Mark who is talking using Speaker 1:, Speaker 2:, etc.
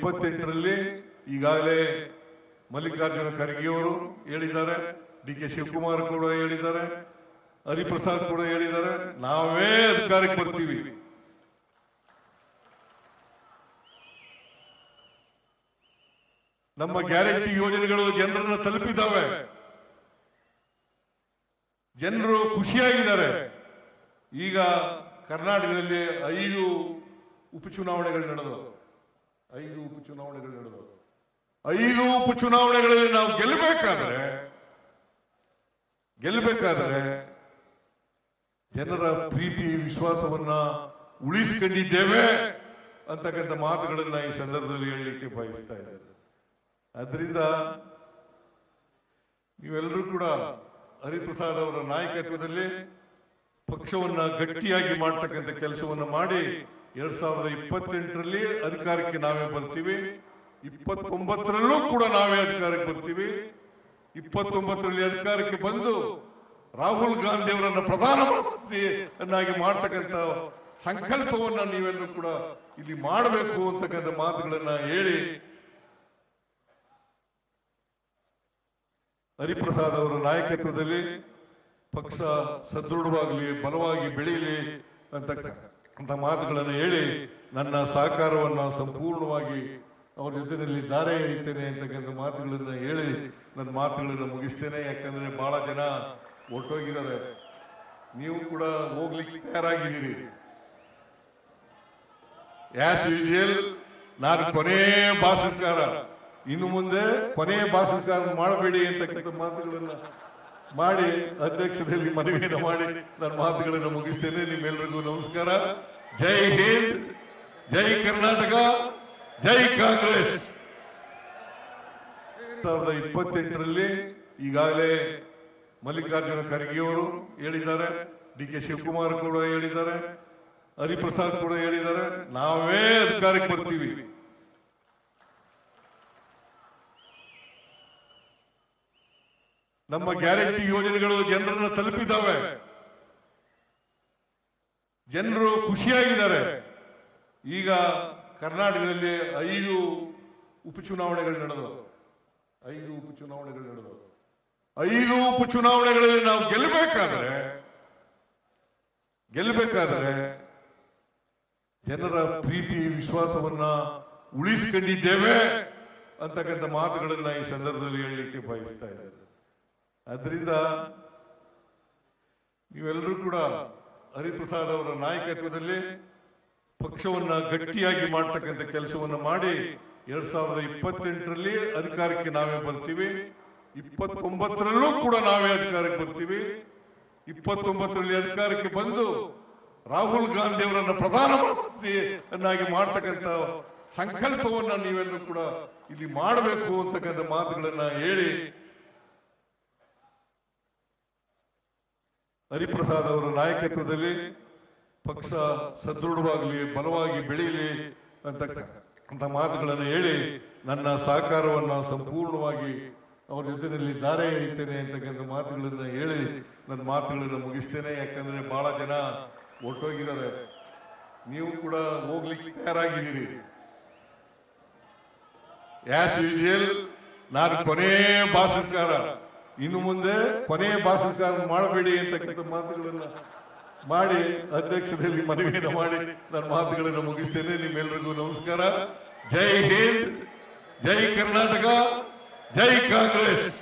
Speaker 1: 28ರಲ್ಲಿ ಈಗಾಗಲೇ ಮಲ್ಲಿಕಾರ್ಜುನ ಖರ್ಗೆ ಅವರು ಹೇಳಿದ್ದಾರೆ, ಡಿ.ಕೆ. ಶಿವಕುಮಾರ್ ಕೂಡ ಹೇಳಿದ್ದಾರೆ, ಹರಿಪ್ರಸಾದ್ ಕೂಡ ಹೇಳಿದ್ದಾರೆ, ನಾವೇ ಅಧಿಕಾರಕ್ಕೆ ಬರ್ತೀವಿ. ನಮ್ಮ ಗ್ಯಾರಂಟಿ ಯೋಜನೆಗಳು ಜನರನ್ನ ತಲುಪಿದ್ದಾವೆ, ಜನರು ಖುಷಿಯಾಗಿದ್ದಾರೆ. ಈಗ ಕರ್ನಾಟಕದಲ್ಲಿ 5 ಉಪಚುನಾವಣೆಗಳು ನಡೆದವು. 5 ಉಪಚುನಾವಣೆಗಳಲ್ಲಿ ನಾವು ಗೆಲ್ಲಬೇಕಾದರೆ ಜನರ ಪ್ರೀತಿ ವಿಶ್ವಾಸವನ್ನ ಉಳಿಸಿಕೊಂಡಿದ್ದೇವೆ ಅಂತಕ್ಕಂಥ ಮಾತುಗಳನ್ನ ಈ ಸಂದರ್ಭದಲ್ಲಿ ಹೇಳಲಿಕ್ಕೆ ಬಯಸ್ತಾ ಇದ್ದಾರೆ. ಆದ್ರಿಂದ ನೀವೆಲ್ಲರೂ ಕೂಡ ಹರಿಪ್ರಸಾದ್ ಅವರ ನಾಯಕತ್ವದಲ್ಲಿ ಪಕ್ಷವನ್ನ ಗಟ್ಟಿಯಾಗಿ ಮಾಡ್ತಕ್ಕಂಥ ಕೆಲಸವನ್ನ ಮಾಡಿ 2028ರಲ್ಲಿ ಅಧಿಕಾರಕ್ಕೆ ನಾವೇ ಬರ್ತೀವಿ. 29ರಲ್ಲೂ ಕೂಡ ನಾವೇ ಅಧಿಕಾರಕ್ಕೆ ಬರ್ತೀವಿ. 29ರಲ್ಲಿ ಅಧಿಕಾರಕ್ಕೆ ಬಂದು ರಾಹುಲ್ ಗಾಂಧಿ ಅವರನ್ನ ಪ್ರಧಾನಮಂತ್ರಿಯನ್ನಾಗಿ ಮಾಡ್ತಕ್ಕಂಥ ಸಂಕಲ್ಪವನ್ನ ನೀವೆಲ್ಲರೂ ಕೂಡ ಇಲ್ಲಿ ಮಾಡಬೇಕು ಅಂತಕ್ಕಂಥ ಮಾತುಗಳನ್ನ ಹೇಳಿ ಹರಿಪ್ರಸಾದ್ ಅವರ ನಾಯಕತ್ವದಲ್ಲಿ ಪಕ್ಷ ಸದೃಢವಾಗಲಿ, ಬಲವಾಗಿ ಬೆಳೆಯಲಿ ಅಂತ ಮಾತುಗಳನ್ನು ಹೇಳಿ ನನ್ನ ಸಹಕಾರವನ್ನ ಸಂಪೂರ್ಣವಾಗಿ ಅವ್ರ ಜೊತೆಯಲ್ಲಿ ದಾರೆ ಎಳಿತೇನೆ ಅಂತಕ್ಕಂಥ ಮಾತುಗಳನ್ನ ಹೇಳಿ ನನ್ನ ಮಾತುಗಳನ್ನು ಮುಗಿಸ್ತೇನೆ. ಯಾಕಂದ್ರೆ ಬಹಳ ಜನ ಹೊರಟೋಗಿದ್ದಾರೆ, ನೀವು ಕೂಡ ಹೋಗ್ಲಿಕ್ಕೆ ತಯಾರಾಗಿದ್ದೀರಿ. ಆಸ್ ಯೂಶುವಲ್ ನಾನು ಕೊನೆ ಭಾಷಣಕಾರ, ಇನ್ನು ಮುಂದೆ ಕೊನೆ ಭಾಷಣಕಾರ ಮಾಡಬೇಡಿ ಅಂತಕ್ಕಂಥ ಮಾತುಗಳನ್ನ ಮಾಡಿ ಅಧ್ಯಕ್ಷರಲ್ಲಿ ಮನವಿಯನ್ನು ಮಾಡಿ ನನ್ನ ಮಾತುಗಳನ್ನು ಮುಗಿಸ್ತೇನೆ. ನಿಮ್ಮೆಲ್ಲರಿಗೂ ನಮಸ್ಕಾರ. ಜೈ ಹಿಂದ್, ಜೈ ಕರ್ನಾಟಕ, ಜೈ ಕಾಂಗ್ರೆಸ್. 2028ರಲ್ಲಿ ಈಗಾಗಲೇ ಮಲ್ಲಿಕಾರ್ಜುನ ಖರ್ಗೆ ಅವರು ಹೇಳಿದ್ದಾರೆ, ಡಿ.ಕೆ. ಶಿವಕುಮಾರ್ ಕೂಡ ಹೇಳಿದ್ದಾರೆ, ಹರಿಪ್ರಸಾದ್ ಕೂಡ ಹೇಳಿದ್ದಾರೆ, ನಾವೇ ಅಧಿಕಾರಕ್ಕೆ ಬರ್ತೀವಿ. ನಮ್ಮ ಗ್ಯಾರಂಟಿ ಯೋಜನೆಗಳು ಜನರನ್ನ ತಲುಪಿದ್ದಾವೆ, ಜನರು ಖುಷಿಯಾಗಿದ್ದಾರೆ. ಈಗ ಕರ್ನಾಟಕದಲ್ಲಿ 5 ಉಪಚುನಾವಣೆಗಳು ನಡೆದವು. 5 ಉಪಚುನಾವಣೆಗಳಲ್ಲಿ ನಾವು ಗೆಲ್ಲಬೇಕಾದರೆ ಜನರ ಪ್ರೀತಿ ವಿಶ್ವಾಸವನ್ನ ಉಳಿಸಿಕೊಂಡಿದ್ದೇವೆ ಅಂತಕ್ಕಂಥ ಮಾತುಗಳನ್ನ ಈ ಸಂದರ್ಭದಲ್ಲಿ ಹೇಳಲಿಕ್ಕೆ ಬಯಸ್ತಾ ಇದ್ದಾರೆ. ಆದ್ರಿಂದ ನೀವೆಲ್ಲರೂ ಕೂಡ ಹರಿಪ್ರಸಾದ್ ಅವರ ನಾಯಕತ್ವದಲ್ಲಿ ಪಕ್ಷವನ್ನ ಗಟ್ಟಿಯಾಗಿ ಮಾಡ್ತಕ್ಕಂಥ ಕೆಲಸವನ್ನ ಮಾಡಿ 2028ರಲ್ಲಿ ಅಧಿಕಾರಕ್ಕೆ ನಾವೇ ಬರ್ತೀವಿ. 29ರಲ್ಲೂ ಕೂಡ ನಾವೇ ಅಧಿಕಾರಕ್ಕೆ ಬರ್ತೀವಿ. 29ರಲ್ಲಿ ಅಧಿಕಾರಕ್ಕೆ ಬಂದು ರಾಹುಲ್ ಗಾಂಧಿ ಅವರನ್ನ ಪ್ರಧಾನಮಂತ್ರಿಯನ್ನಾಗಿ ಮಾಡ್ತಕ್ಕಂಥ ಸಂಕಲ್ಪವನ್ನ ನೀವೆಲ್ಲರೂ ಕೂಡ ಇಲ್ಲಿ ಮಾಡಬೇಕು ಅಂತಕ್ಕಂಥ ಮಾತುಗಳನ್ನ ಹೇಳಿ ಹರಿಪ್ರಸಾದ್ ಅವರ ನಾಯಕತ್ವದಲ್ಲಿ ಪಕ್ಷ ಸದೃಢವಾಗಲಿ, ಬಲವಾಗಿ ಬೆಳೆಯಲಿ ಅಂತ ಮಾತುಗಳನ್ನು ಹೇಳಿ ನನ್ನ ಸಹಕಾರವನ್ನ ಸಂಪೂರ್ಣವಾಗಿ ಅವ್ರ ಜೊತೆಯಲ್ಲಿ ದಾರೆ ಎಳಿತೇನೆ ಅಂತಕ್ಕಂಥ ಮಾತುಗಳನ್ನ ಹೇಳಿ ನನ್ನ ಮಾತುಗಳನ್ನು ಮುಗಿಸ್ತೇನೆ. ಯಾಕಂದ್ರೆ ಬಹಳ ಜನ ಹೊರಟೋಗಿದ್ದಾರೆ, ನೀವು ಕೂಡ ಹೋಗ್ಲಿಕ್ಕೆ ತಯಾರಾಗಿದ್ದೀರಿ. ಆಸ್ ಯೂಶುವಲ್ ನಾನು ಕೊನೆ ಭಾಷಣಕಾರ, ಇನ್ನು ಮುಂದೆ ಕೊನೆ ಭಾಷಣಕಾರ ಮಾಡಬೇಡಿ ಅಂತಕ್ಕಂಥ ಮಾತುಗಳನ್ನ ಮಾಡಿ ಅಧ್ಯಕ್ಷರಲ್ಲಿ ಮನವಿಯನ್ನು ಮಾಡಿ ನನ್ನ ಮಾತುಗಳನ್ನು ಮುಗಿಸ್ತೇನೆ. ನಿಮ್ಮೆಲ್ಲರಿಗೂ ನಮಸ್ಕಾರ. ಜೈ ಹಿಂದ್, ಜೈ ಕರ್ನಾಟಕ, ಜೈ ಕಾಂಗ್ರೆಸ್.